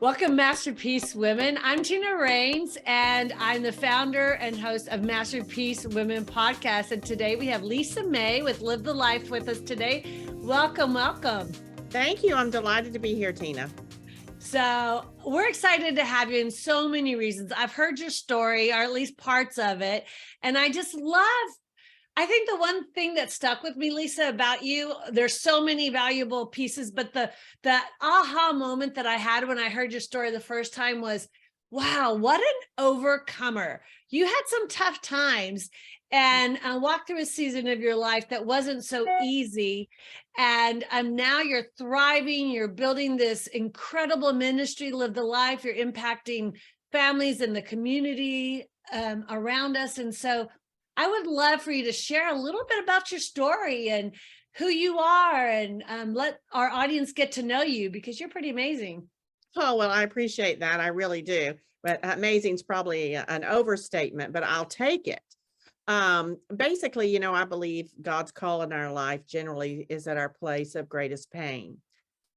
Welcome, Masterpiece Women. I'm Tina Raines, and I'm the founder and host of Masterpiece Women Podcast. And today we have Lisa May with Live the Life with us today. Welcome, welcome. Thank you. I'm delighted to be here, Tina. So we're excited to have you in so many reasons. I've heard your story, or at least parts of it, and I just I think the one thing that stuck with me, Lisa, about you, there's so many valuable pieces, but the aha moment that I had when I heard your story the first time was, wow, what an overcomer. You had some tough times and walked through a season of your life that wasn't so easy. And now you're thriving, you're building this incredible ministry, Live the Life, you're impacting families in the community around us. And so I would love for you to share a little bit about your story and who you are, and let our audience get to know you, because you're pretty amazing. Oh, well, I appreciate that. I really do. But amazing is probably an overstatement, but I'll take it. Basically, I believe God's call in our life generally is at our place of greatest pain.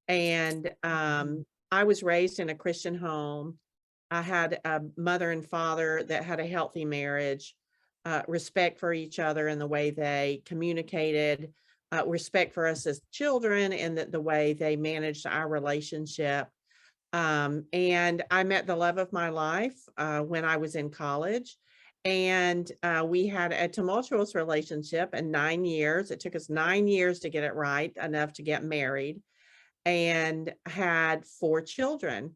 And I was raised in a Christian home. I had a mother and father that had a healthy marriage. Respect for each other and the way they communicated, respect for us as children, and the way they managed our relationship. And I met the love of my life when I was in college. And we had a tumultuous relationship in 9 years. It took us 9 years to get it right enough to get married, and had 4 children.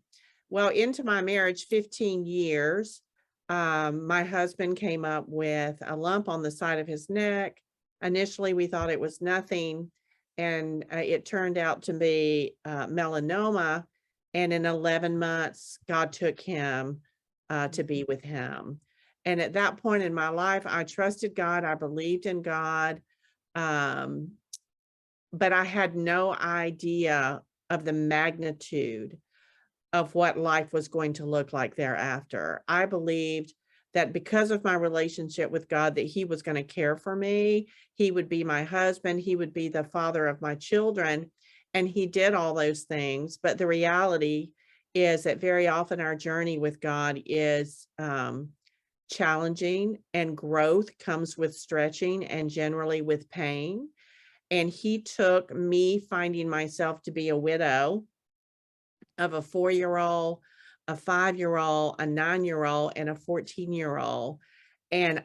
Well, into my marriage, 15 years, my husband came up with a lump on the side of his neck. Initially, we thought it was nothing, and it turned out to be melanoma. And in 11 months, God took him to be with him. And at that point in my life, I trusted God. I believed in God. But I had no idea of the magnitude of what life was going to look like thereafter. I believed that because of my relationship with God, that he was going to care for me. He would be my husband. He would be the father of my children. And he did all those things. But the reality is that very often our journey with God is challenging, and growth comes with stretching and generally with pain. And he took me finding myself to be a widow of a 4-year-old, a 5-year-old, a 9-year-old, and a 14-year-old. And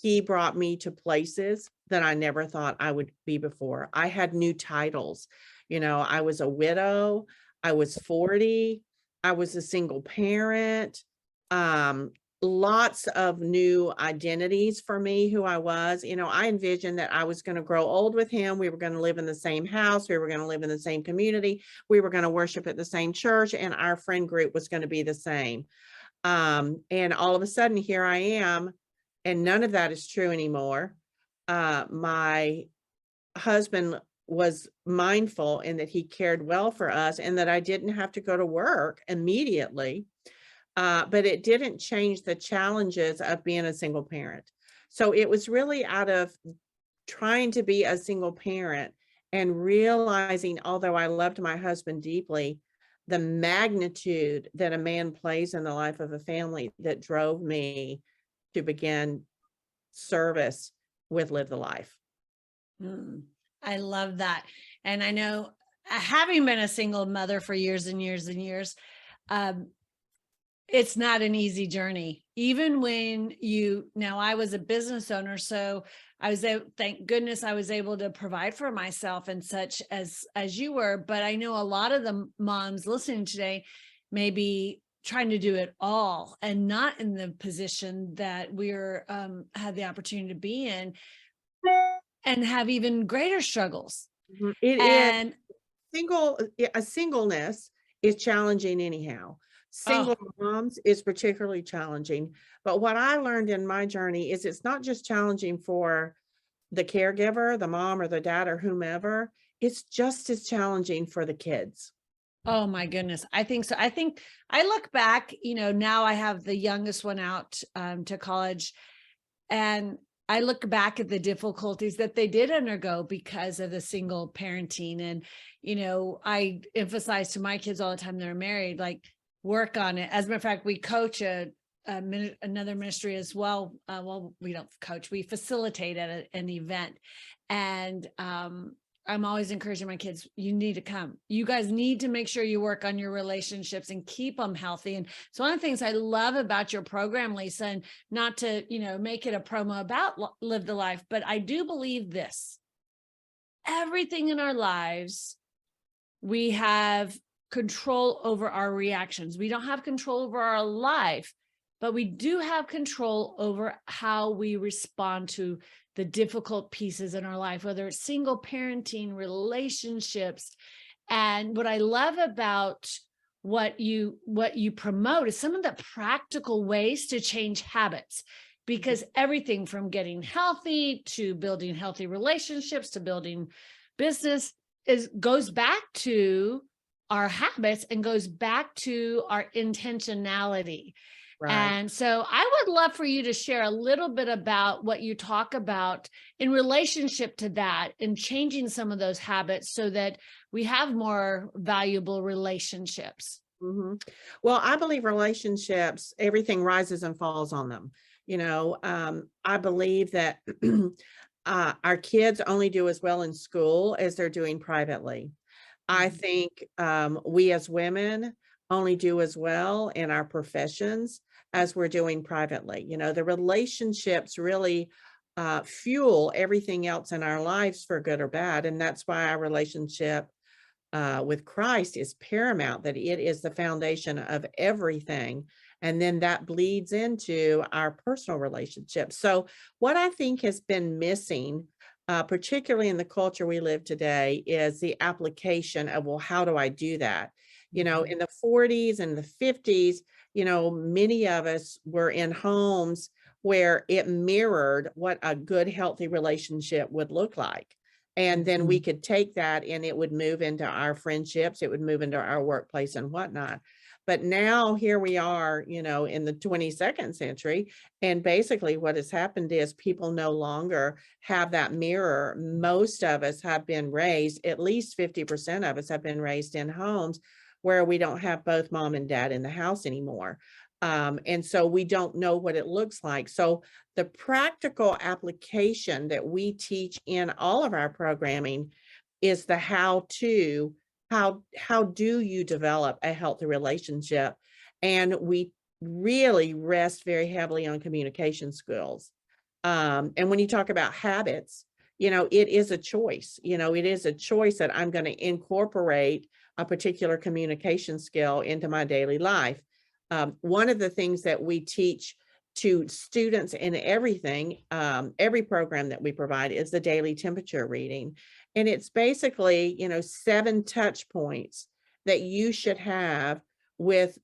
he brought me to places that I never thought I would be before. I had new titles. I was a widow. I was 40. I was a single parent. Lots of new identities for me, who I was. I envisioned that I was going to grow old with him. We were going to live in the same house. We were going to live in the same community. We were going to worship at the same church, and our friend group was going to be the same. And all of a sudden, here I am, and none of that is true anymore. My husband was mindful in that he cared well for us, and that I didn't have to go to work immediately. But it didn't change the challenges of being a single parent. So it was really out of trying to be a single parent and realizing, although I loved my husband deeply, the magnitude that a man plays in the life of a family, that drove me to begin service with Live the Life. I love that. And I know, having been a single mother for years and years and years, it's not an easy journey. Even when I was a business owner, so thank goodness I was able to provide for myself and such as you were. But I know a lot of the moms listening today may be trying to do it all and not in the position that we're had the opportunity to be in, and have even greater struggles. Singleness is challenging anyhow. Single moms is particularly challenging. But what I learned in my journey is it's not just challenging for the caregiver, the mom or the dad or whomever. It's just as challenging for the kids. Oh my goodness. I think so. I think I look back, now I have the youngest one out to college, and I look back at the difficulties that they did undergo because of the single parenting. And, I emphasize to my kids all the time, they're married, like, work on it. As a matter of fact, we coach another ministry as well. Well, we don't coach, we facilitate at an event. And I'm always encouraging my kids, you need to come. You guys need to make sure you work on your relationships and keep them healthy. And so one of the things I love about your program, Lisa, and not to, make it a promo about Live the Life, but I do believe this. Everything in our lives, we have control over our reactions. We don't have control over our life, but we do have control over how we respond to the difficult pieces in our life, whether it's single parenting, relationships. And what I love about what you promote is some of the practical ways to change habits, because everything from getting healthy to building healthy relationships to building business goes back to our habits and goes back to our intentionality. Right. And so I would love for you to share a little bit about what you talk about in relationship to that and changing some of those habits so that we have more valuable relationships. Mm-hmm. Well, I believe relationships, everything rises and falls on them. I believe that our kids only do as well in school as they're doing privately. I think we as women only do as well in our professions as we're doing privately. The relationships really fuel everything else in our lives for good or bad. And that's why our relationship with Christ is paramount, that it is the foundation of everything. And then that bleeds into our personal relationships. So what I think has been missing, particularly in the culture we live today, is the application of, well, how do I do that? In the 40s and the 50s, many of us were in homes where it mirrored what a good, healthy relationship would look like. And then we could take that and it would move into our friendships, it would move into our workplace and whatnot. But now here we are, in the 22nd century. And basically what has happened is people no longer have that mirror. Most of us have been raised, at least 50% of us have been raised in homes where we don't have both mom and dad in the house anymore. And so we don't know what it looks like. So the practical application that we teach in all of our programming is the how do you develop a healthy relationship? And we really rest very heavily on communication skills. And when you talk about habits, it is a choice. It is a choice that I'm going to incorporate a particular communication skill into my daily life. One of the things that we teach to students in everything, every program that we provide, is the daily temperature reading. And it's basically, 7 touch points that you should have with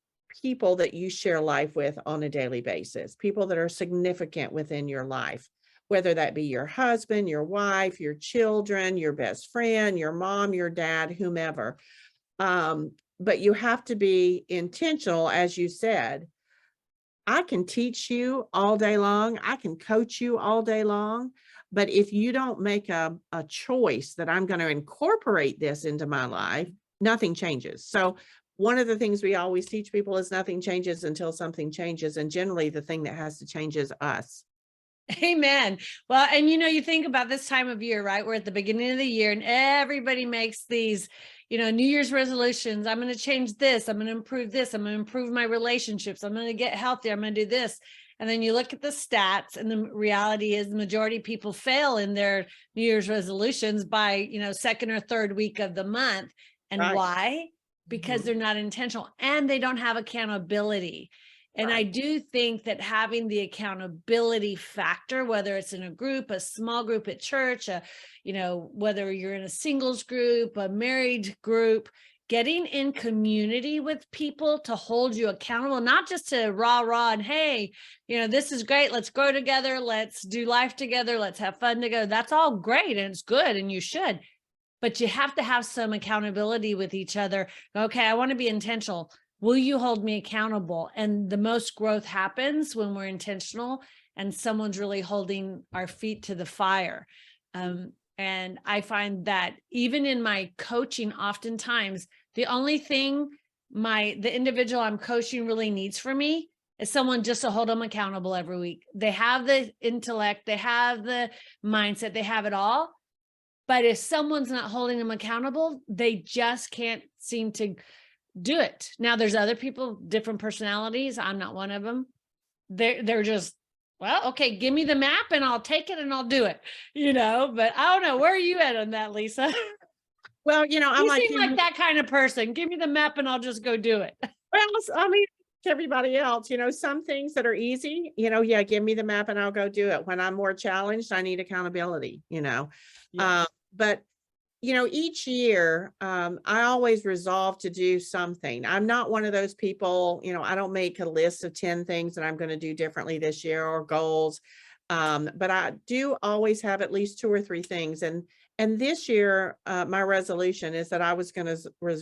people that you share life with on a daily basis, people that are significant within your life, whether that be your husband, your wife, your children, your best friend, your mom, your dad, whomever. But you have to be intentional, as you said. I can teach you all day long. I can coach you all day long. But if you don't make a choice that I'm going to incorporate this into my life, nothing changes. So one of the things we always teach people is nothing changes until something changes. And generally the thing that has to change is us. Amen. Well, and you think about this time of year, right? We're at the beginning of the year and everybody makes these, New Year's resolutions. I'm going to change this. I'm going to improve this. I'm going to improve my relationships. I'm going to get healthier. I'm going to do this. And then you look at the stats and the reality is the majority of people fail in their New Year's resolutions by, second or third week of the month. And Right. why? Because they're not intentional and they don't have accountability. And I do think that having the accountability factor, whether it's in a group, a small group at church, whether you're in a singles group, a married group, getting in community with people to hold you accountable, not just to rah and hey, this is great. Let's grow together. Let's do life together. Let's have fun together. That's all great. And it's good. And you should, but you have to have some accountability with each other. Okay. I want to be intentional. Will you hold me accountable? And the most growth happens when we're intentional and someone's really holding our feet to the fire. And I find that even in my coaching, oftentimes the only thing the individual I'm coaching really needs from me is someone just to hold them accountable every week. They have the intellect, they have the mindset, they have it all. But if someone's not holding them accountable, they just can't seem to do it. Now there's other people, different personalities. I'm not one of them. They're just, well, okay, give me the map and I'll take it and I'll do it, but I don't know. Where are you at on that, Lisa? Well, I'm You like seem like that kind of person. Give me the map and I'll just go do it. well, I mean, everybody else, some things that are easy, yeah, give me the map and I'll go do it. When I'm more challenged, I need accountability, Yes. But each year, I always resolve to do something. I'm not one of those people, I don't make a list of 10 things that I'm going to do differently this year or goals. But I do always have at least 2 or 3 things. And this year, my resolution is that I was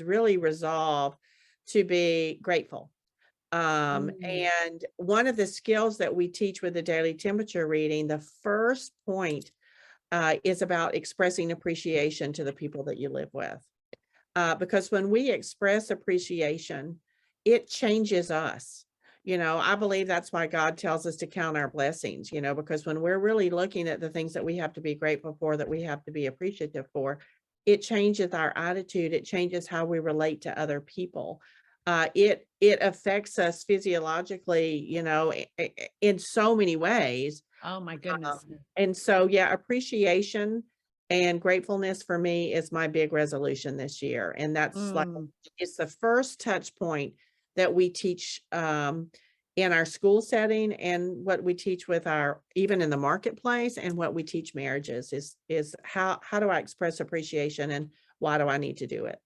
really resolve to be grateful. Mm. And one of the skills that we teach with the daily temperature reading, the first point is about expressing appreciation to the people that you live with. Because when we express appreciation, it changes us. I believe that's why God tells us to count our blessings, because when we're really looking at the things that we have to be grateful for, that we have to be appreciative for, it changes our attitude. It changes how we relate to other people. It affects us physiologically, in so many ways. Oh my goodness. And so, yeah, appreciation and gratefulness for me is my big resolution this year. And that's like, Mm. it's the first touch point that we teach in our school setting, and what we teach with even in the marketplace, and what we teach marriages is how do I express appreciation and why do I need to do it?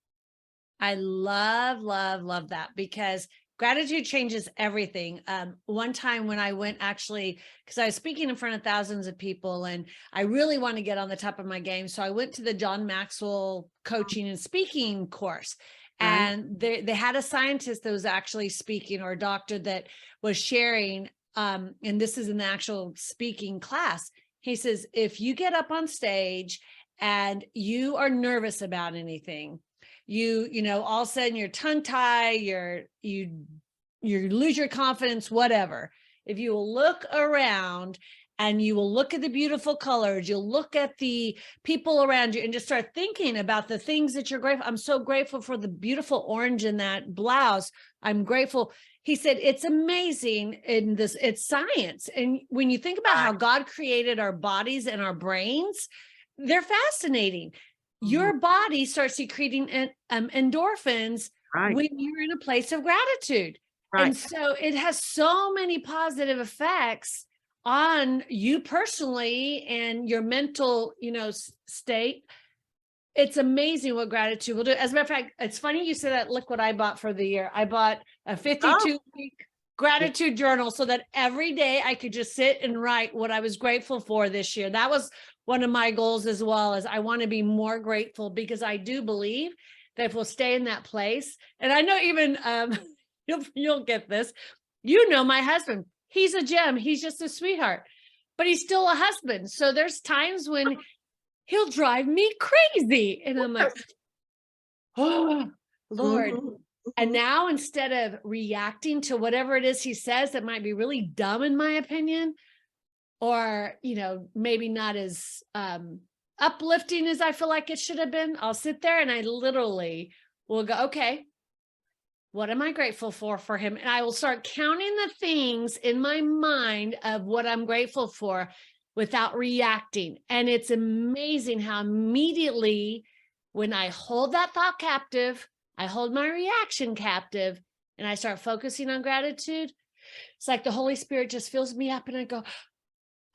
I love, love, love that, because gratitude changes everything. One time when I went, actually, because I was speaking in front of thousands of people and I really want to get on the top of my game. So I went to the John Maxwell coaching and speaking course. Right. And they had a scientist that was actually speaking, or a doctor that was sharing. And this is in the actual speaking class. He says, if you get up on stage and you are nervous about anything, all of a sudden you're tongue tied, you lose your confidence, whatever. If you will look around and you will look at the beautiful colors, you'll look at the people around you and just start thinking about the things that you're grateful. I'm so grateful for the beautiful orange in that blouse. I'm grateful. He said, it's amazing in this, it's science. And when you think about how God created our bodies and our brains, they're fascinating. Your body starts secreting endorphins Right. when you're in a place of gratitude. Right. And so it has so many positive effects on you personally and your mental, state. It's amazing what gratitude will do. As a matter of fact, it's funny you say that. Look what I bought for the year. I bought a 52-week gratitude journal so that every day I could just sit and write what I was grateful for this year. That was one of my goals as well. As I want to be more grateful, because I do believe that if we'll stay in that place, and I know even you'll get this, my husband, he's a gem, he's just a sweetheart, but he's still a husband. So there's times when he'll drive me crazy and I'm like, oh Lord. And now, instead of reacting to whatever it is he says that might be really dumb in my opinion, or maybe not as uplifting as I feel like it should have been, I'll sit there and I literally will go, okay, what am I grateful for him? And I will start counting the things in my mind of what I'm grateful for without reacting. And it's amazing how immediately, when I hold that thought captive, I hold my reaction captive, and I start focusing on gratitude. It's like the Holy Spirit just fills me up and I go,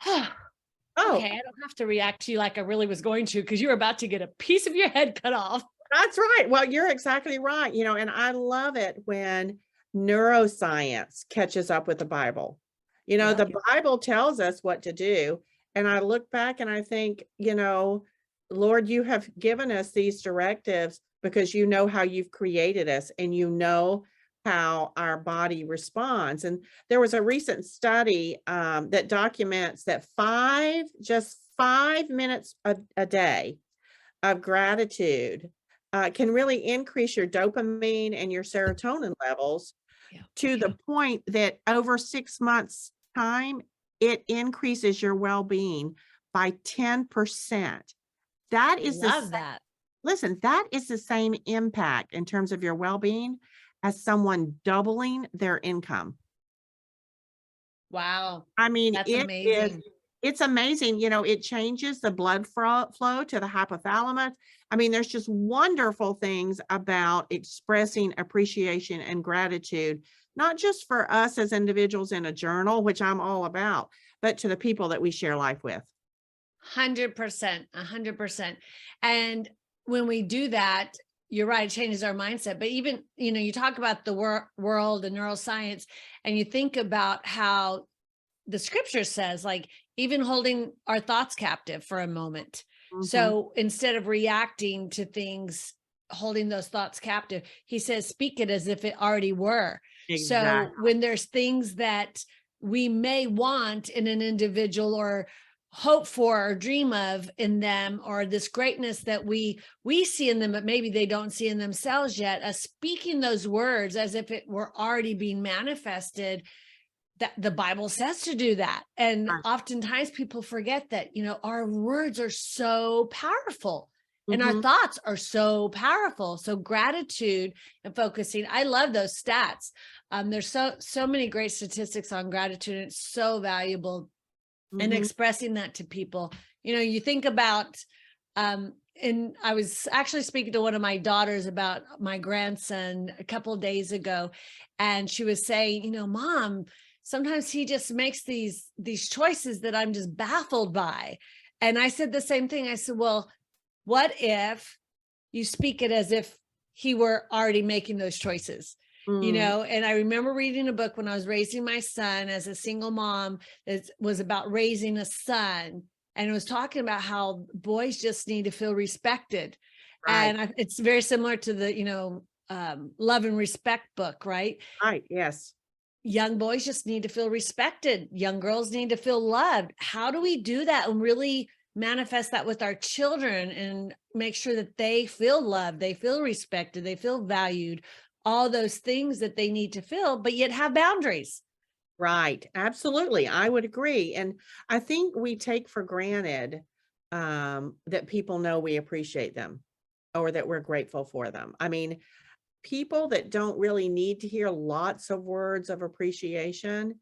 oh, okay, I don't have to react to you like I really was going to, because you're about to get a piece of your head cut off. That's right. Well, you're exactly right. And I love it when neuroscience catches up with the Bible. The Bible tells us what to do. And I look back and I think, Lord, you have given us these directives because you know how you've created us and you know how our body responds. And there was a recent study that documents that just 5 minutes a day of gratitude can really increase your dopamine and your serotonin levels Yeah. to the point that over 6 months time, it increases your well-being by 10%. That is the Love that. Listen, that is the same impact in terms of your well-being as someone doubling their income. Wow. I mean, That's amazing. it's amazing, it changes the blood flow to the hypothalamus. I mean, there's just wonderful things about expressing appreciation and gratitude, not just for us as individuals in a journal, which I'm all about, but to the people that we share life with. 100%, 100%. And when we do that, you're right, it changes our mindset. But even, you talk about the world and neuroscience, and you think about how the scripture says, like, even holding our thoughts captive for a moment. Mhm. So instead of reacting to things, holding those thoughts captive, he says, speak it as if it already were. So Exactly. when there's things that we may want in an individual, or hope for or dream of in them, or this greatness that we see in them, but maybe they don't see in themselves yet, speaking those words as if it were already being manifested, that the Bible says to do that. And Right. oftentimes people forget that, our words are so powerful and our Mhm. thoughts are so powerful. So gratitude and focusing, I love those stats. There's so many great statistics on gratitude, and it's so valuable. And Mhm. expressing that to people, you think about, and I was actually speaking to one of my daughters about my grandson a couple of days ago, and she was saying, Mom, sometimes he just makes these choices that I'm just baffled by. And I said the same thing. I said, well, what if you speak it as if he were already making those choices? Mm. And I remember reading a book when I was raising my son as a single mom that was about raising a son, and it was talking about how boys just need to feel respected. Right. And it's very similar to the Love and Respect book, right? Right. Yes. Young boys just need to feel respected. Young girls need to feel loved. How do we do that and really manifest that with our children and make sure that they feel loved, they feel respected, they feel valued, all those things that they need to feel, but yet have boundaries? Right. Absolutely. I would agree. And I think we take for granted that people know we appreciate them or that we're grateful for them. I mean, people that don't really need to hear lots of words of appreciation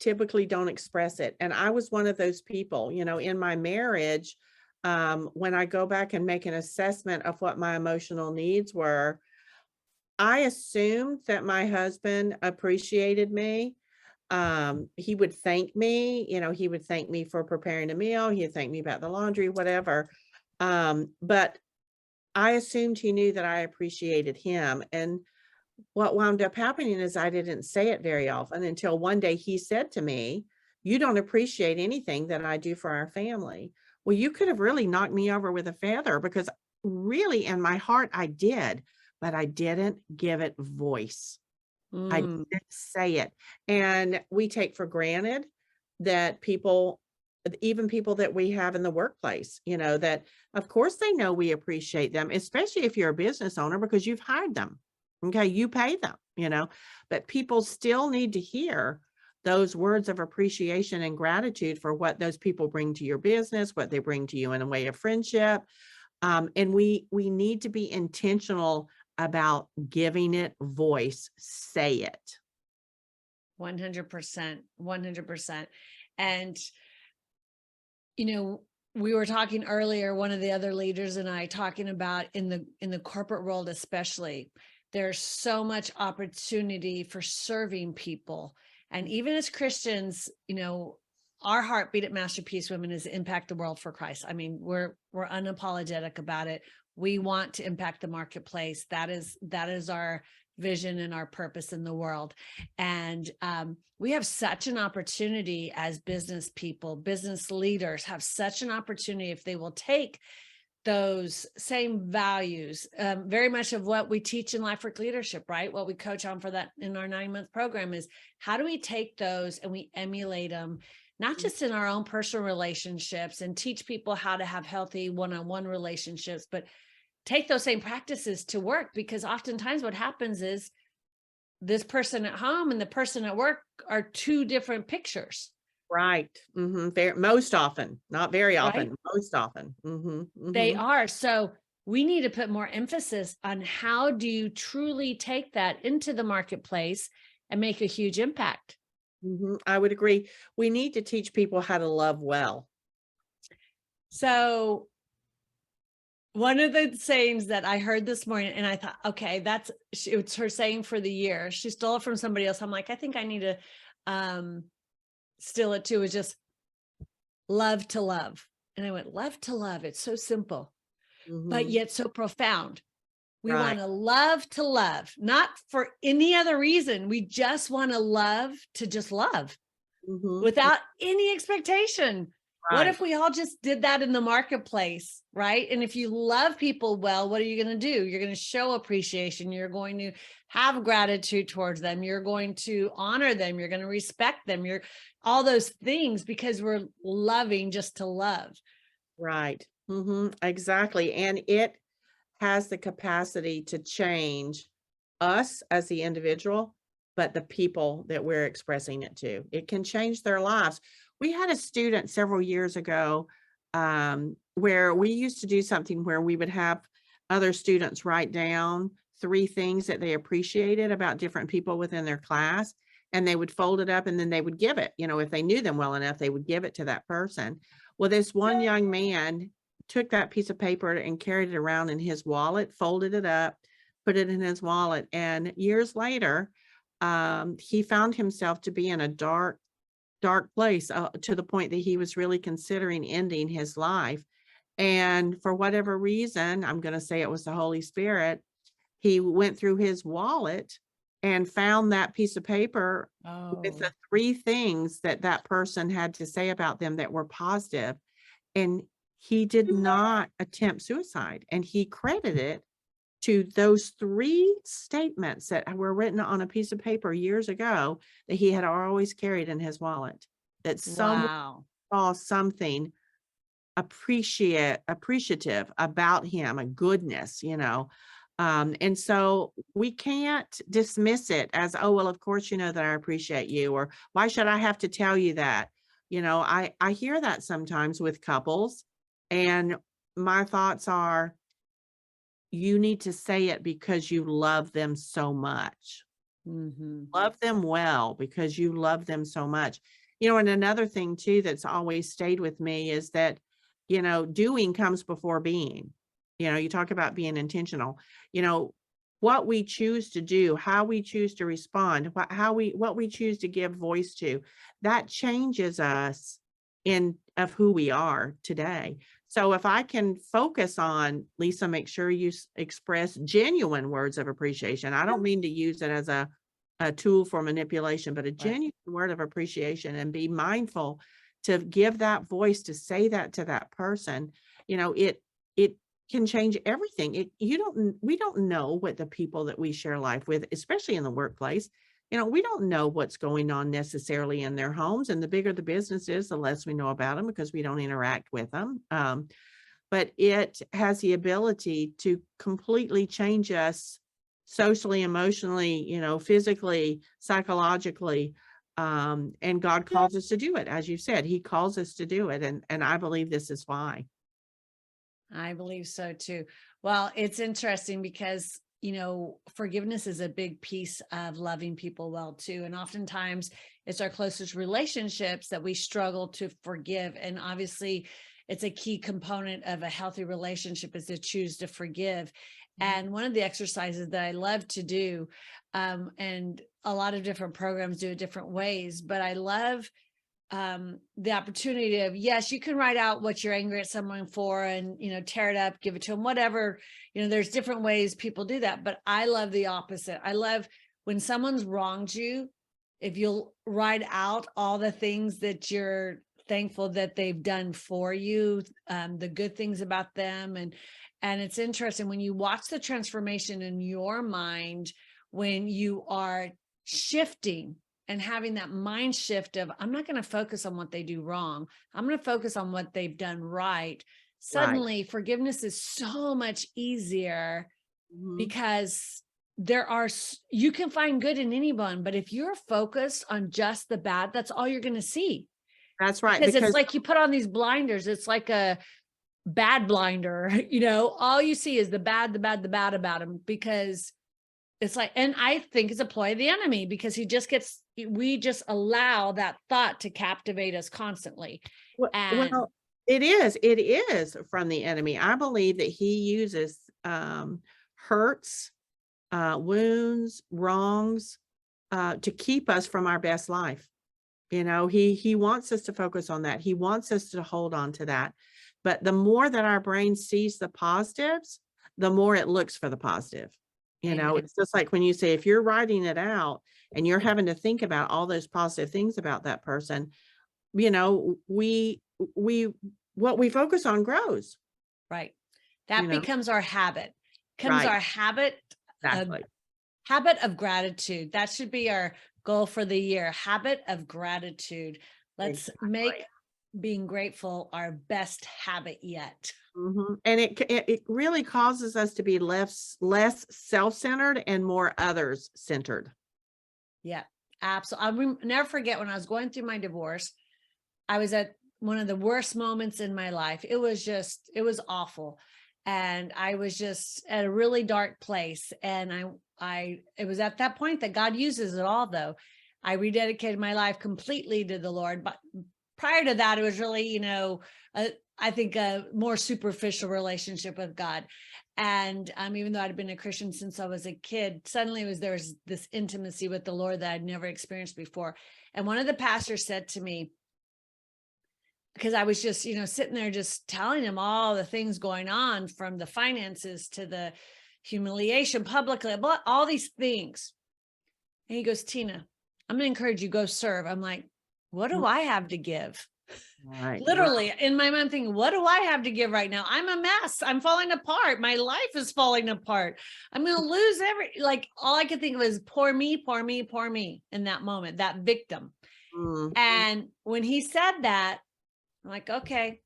typically don't express it. And I was one of those people, in my marriage, when I go back and make an assessment of what my emotional needs were, I assumed that my husband appreciated me. He would thank me, he would thank me for preparing a meal, he'd thank me about the laundry, whatever. But I assumed he knew that I appreciated him. And what wound up happening is I didn't say it very often until one day he said to me, "You don't appreciate anything that I do for our family." Well, you could have really knocked me over with a feather because really in my heart I did, but I didn't give it voice. I Mm. didn't say it. And we take for granted that people, even people that we have in the workplace, that of course they know we appreciate them, especially if you're a business owner because you've hired them. Okay, you pay them, but people still need to hear those words of appreciation and gratitude for what those people bring to your business, what they bring to you in a way of friendship. And we need to be intentional about giving it voice. Say it. 100%, 100%. And, you know, we were talking earlier, one of the other leaders and I talking about in the corporate world, especially, there's so much opportunity for serving people. And even as Christians, our heartbeat at Masterpiece Women is impact the world for Christ. I mean, we're unapologetic about it. We want to impact the marketplace. That is our vision and our purpose in the world. And we have such an opportunity as business people, business leaders have such an opportunity if they will take those same values, very much of what we teach in Life Work Leadership, right? What we coach on for that in our 9-month program is how do we take those and we emulate them, not just in our own personal relationships and teach people how to have healthy one-on-one relationships, but take those same practices to work, because oftentimes what happens is this person at home and the person at work are two different pictures, Right. Most often, not very right? often, most often. They are. So we need to put more emphasis on how do you truly take that into the marketplace and make a huge impact. I would agree. We need to teach people how to love well. So one of the sayings that I heard this morning, and I thought, okay, it's her saying for the year. She stole it from somebody else. I'm like, I think I need to um, steal it too. Is just love to love. And I went, love to love. It's so simple, but Mhm. yet so profound. We Right. want to love, not for any other reason. We just want to love to just love Mhm. without any expectation. What Right. if we all just did that in the marketplace, right? And if you love people well, what are you going to do? You're going to show appreciation. You're going to have gratitude towards them. You're going to honor them. You're going to respect them. You're all those things, because we're loving just to love. Right. Exactly. And it has the capacity to change us as the individual, but the people that we're expressing it to. It can change their lives. We had a student several years ago where we used to do something where we would have other students write down 3 things that they appreciated about different people within their class, and they would fold it up and then they would give it. If they knew them well enough, they would give it to that person. Well, this one young man took that piece of paper and carried it around in his wallet, folded it up, put it in his wallet. And years later, he found himself to be in a dark, dark place to the point that he was really considering ending his life. And for whatever reason, I'm going to say it was the Holy Spirit, he went through his wallet and found that piece of paper with Oh, the 3 things that that person had to say about them that were positive, and he did not attempt suicide, and he credited it to those 3 statements that were written on a piece of paper years ago that he had always carried in his wallet, that someone wow. saw something appreciative about him, a goodness. And so we can't dismiss it as, oh, well, of course, you know that I appreciate you, or why should I have to tell you that? I hear that sometimes with couples, and my thoughts are, you need to say it because you love them so much. Mhm. Love them well because you love them so much. And another thing too that's always stayed with me is that, doing comes before being. You talk about being intentional. You know, what we choose to do, how we choose to respond, what we choose to give voice to, that changes us in of who we are today. So if I can focus on, Lisa, make sure you express genuine words of appreciation. I don't mean to use it as a tool for manipulation, but a Right. genuine word of appreciation, and be mindful to give that voice, to say that to that person. It can change everything. We don't know what the people that we share life with, especially in the workplace, we don't know what's going on necessarily in their homes. And the bigger the business is, the less we know about them because we don't interact with them. But it has the ability to completely change us socially, emotionally, physically, psychologically. And God calls us to do it. As you said, he calls us to do it. And I believe this is why. I believe so too. Well, it's interesting because, forgiveness is a big piece of loving people well too. And oftentimes it's our closest relationships that we struggle to forgive. And obviously, it's a key component of a healthy relationship is to choose to forgive. And one of the exercises that I love to do, and a lot of different programs do it different ways, but I love the opportunity of, yes, you can write out what you're angry at someone for and tear it up, give it to them, whatever. There's different ways people do that, but I love the opposite. I love when someone's wronged you, if you'll write out all the things that you're thankful that they've done for you, the good things about them. And it's interesting when you watch the transformation in your mind when you are shifting and having that mind shift of, I'm not going to focus on what they do wrong. I'm going to focus on what they've done right. Right. suddenly forgiveness is so much easier Mhm. because you can find good in anyone, but if you're focused on just the bad, that's all you're going to see. That's right, Because it's because like you put on these blinders. It's like a bad blinder, all you see is the bad, the bad, the bad about him because it's like, and I think it's a ploy of the enemy because we just allow that thought to captivate us constantly. And well, it is from the enemy. I believe that he uses, hurts, wounds, wrongs, to keep us from our best life. He wants us to focus on that. He wants us to hold on to that. But the more that our brain sees the positives, the more it looks for the positive. amen. It's just like when you say, if you're writing it out and you're having to think about all those positive things about that person, you know, we what we focus on grows, Right. you That know? becomes our habit. Becomes Right. our Exactly. habit of gratitude. That should be our goal for the year. Habit of gratitude. Let's make Exactly. being grateful our best habit yet. And it really causes us to be less self-centered and more others centered. Yeah, absolutely. Never forget when I was going through my divorce, I was at one of the worst moments in my life. It was awful. And I was just at a really dark place. And it was at that point that God uses it all, though. I rededicated my life completely to the Lord. But prior to that, it was really, I think a more superficial relationship with God. And even though I'd been a Christian since I was a kid, suddenly there was this intimacy with the Lord that I'd never experienced before. And one of the pastors said to me, because I was just, sitting there just telling him all the things going on, from the finances to the humiliation publicly, all these things. And he goes, Tina, I'm going to encourage you, go serve. I'm like, what do I have to give? Right, right. Literally in my mind thinking, what do I have to give right now? I'm a mess. I'm falling apart. My life is falling apart. I'm going to lose all I could think of was poor me, poor me, poor me in that moment, that victim. Mhm. And when he said that, I'm like, okay.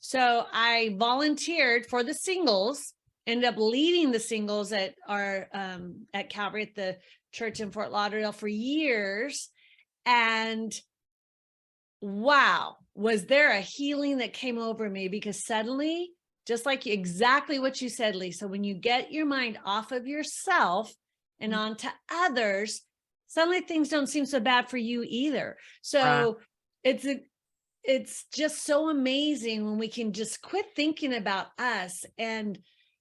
So I volunteered for the singles, ended up leading the singles at Calvary at the church in Fort Lauderdale for years. And wow, was there a healing that came over me, because suddenly, just like exactly what you said, Lisa, when you get your mind off of yourself and onto others, suddenly things don't seem so bad for you either. Right. So it's just so amazing when we can just quit thinking about us. And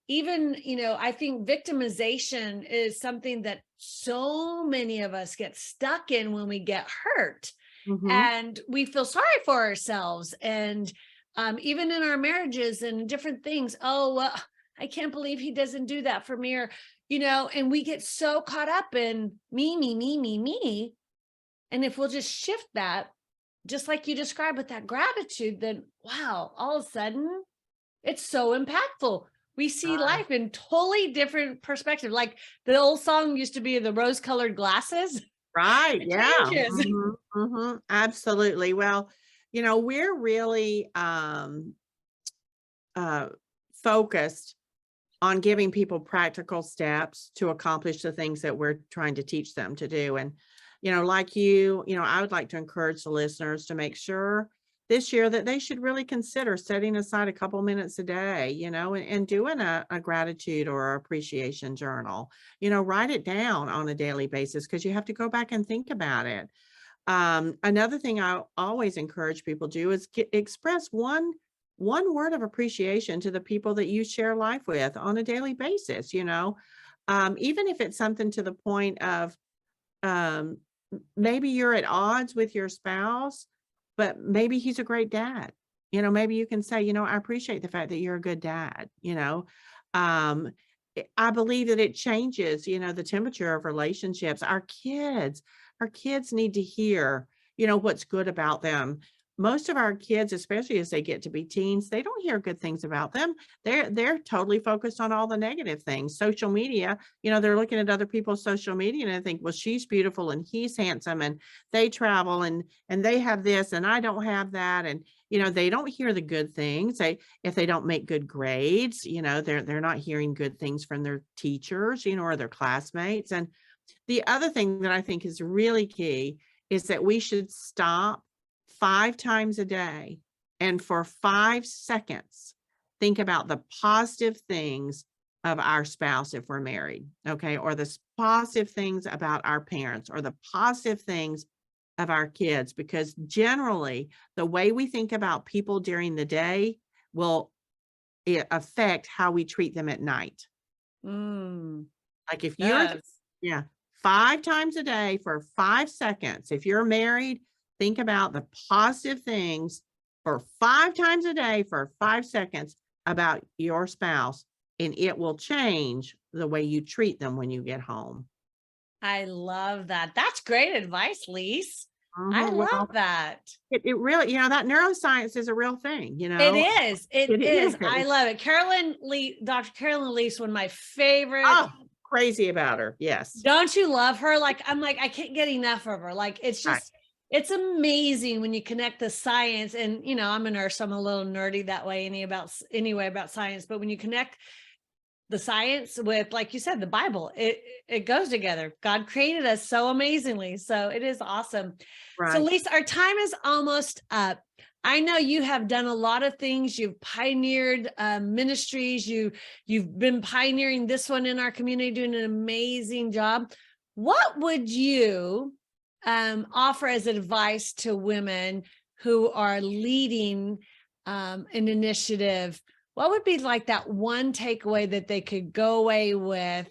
even, I think victimization is something that so many of us get stuck in when we get hurt, Mhm. and we feel sorry for ourselves. And even in our marriages and different things, oh, well, I can't believe he doesn't do that for me, or, and we get so caught up in me, me, me, me, me. And if we'll just shift that, just like you described with that gratitude, then wow, all of a sudden it's so impactful. We see life in totally different perspective. Like the old song used to be, the rose colored glasses. Right, It yeah. changes. Absolutely. Well, we're really, uh, focused on giving people practical steps to accomplish the things that we're trying to teach them to do. And, like I would like to encourage the listeners to make sure this year that they should really consider setting aside a couple minutes a day, and doing a gratitude or appreciation journal. Write it down on a daily basis, because you have to go back and think about it. Another thing I always encourage people to do is express one word of appreciation to the people that you share life with on a daily basis. Even if it's something to the point of, um, maybe you're at odds with your spouse, but maybe he's a great dad. Maybe you can say, I appreciate the fact that you're a good dad. Um, I believe that it changes, the temperature of relationships. Our kids need to hear, what's good about them. Most of our kids, especially as they get to be teens, they don't hear good things about them. They're totally focused on all the negative things. Social media, they're looking at other people's social media and they think, well, she's beautiful and he's handsome and they travel and they have this and I don't have that. And, they don't hear the good things. If they don't make good grades, they're not hearing good things from their teachers, or their classmates. And the other thing that I think is really key is that we should stop 5 times a day and for 5 seconds, think about the positive things of our spouse if we're married, okay? Or the positive things about our parents, or the positive things of our kids, because generally the way we think about people during the day will affect how we treat them at night. Mm, Like if you're, yes. yeah, 5 times a day for 5 seconds. If you're married, think about the positive things for 5 times a day for 5 seconds about your spouse, and it will change the way you treat them when you get home. I love that. That's great advice, Lise. I love Well, that. it really, that neuroscience is a real thing, It is. It It is. I is. love it. Dr. Carolyn Lease, one of my favorite. Oh, crazy about her. Yes. Don't you love her? Like, I'm like, I can't get enough of her. Like, Right. it's amazing when you connect the science, and I'm a nurse, so I'm a little nerdy that way anyway about science, but when you connect the science with, like you said, the Bible, it goes together. God created us so amazingly. So it is awesome. So Right. Lisa, our time is almost up. I know you have done a lot of things. You've pioneered ministries. You've been pioneering this one in our community, doing an amazing job. What would you offer as advice to women who are leading an initiative? What would be like that one takeaway that they could go away with?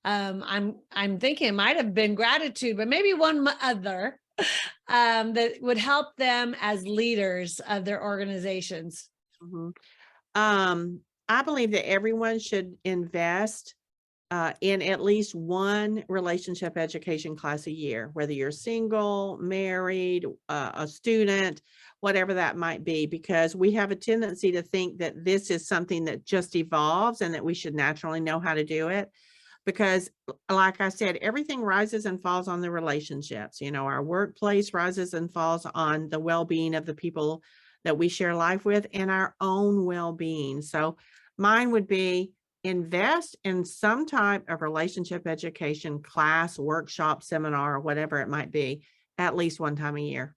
I'm thinking it might have been gratitude, but maybe one other that would help them as leaders of their organizations. Mhm. I believe that everyone should invest in at least one relationship education class a year, whether you're single, married, a student, whatever that might be, because we have a tendency to think that this is something that just evolves and that we should naturally know how to do it. Because, like I said, everything rises and falls on the relationships. Our workplace rises and falls on the well-being of the people that we share life with and our own well-being. So mine would be invest in some type of relationship education class, workshop, seminar, or whatever it might be, at least one time a year.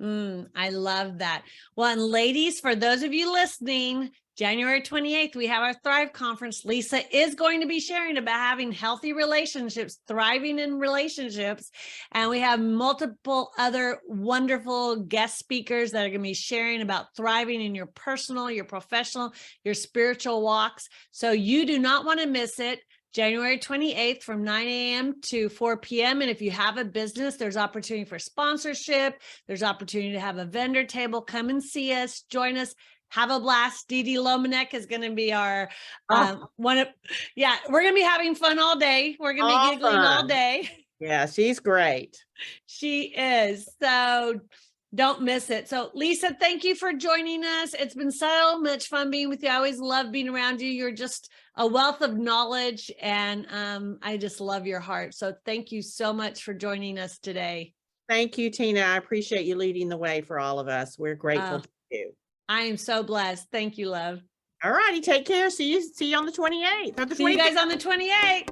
I love that. Well, and ladies, for those of you listening, January 28th, we have our Thrive Conference. Lisa is going to be sharing about having healthy relationships, thriving in relationships. And we have multiple other wonderful guest speakers that are going to be sharing about thriving in your personal, your professional, your spiritual walks. So you do not want to miss it. January 28th from 9 a.m. to 4 p.m. And if you have a business, there's opportunity for sponsorship. There's opportunity to have a vendor table. Come and see us, join us, have a blast. Dee Dee Lomanek is going to be our we're going to be having fun all day. We're going to be giggling all day. Yeah, she's great. She is. So don't miss it. So Lisa, thank you for joining us. It's been so much fun being with you. I always love being around you. You're just a wealth of knowledge, and I just love your heart. So thank you so much for joining us today. Thank you, Tina. I appreciate you leading the way for all of us. We're grateful to you. I am so blessed. Thank you, love. All righty. Take care. See you on the 28th. Or the See you 25th. guys on the 28th.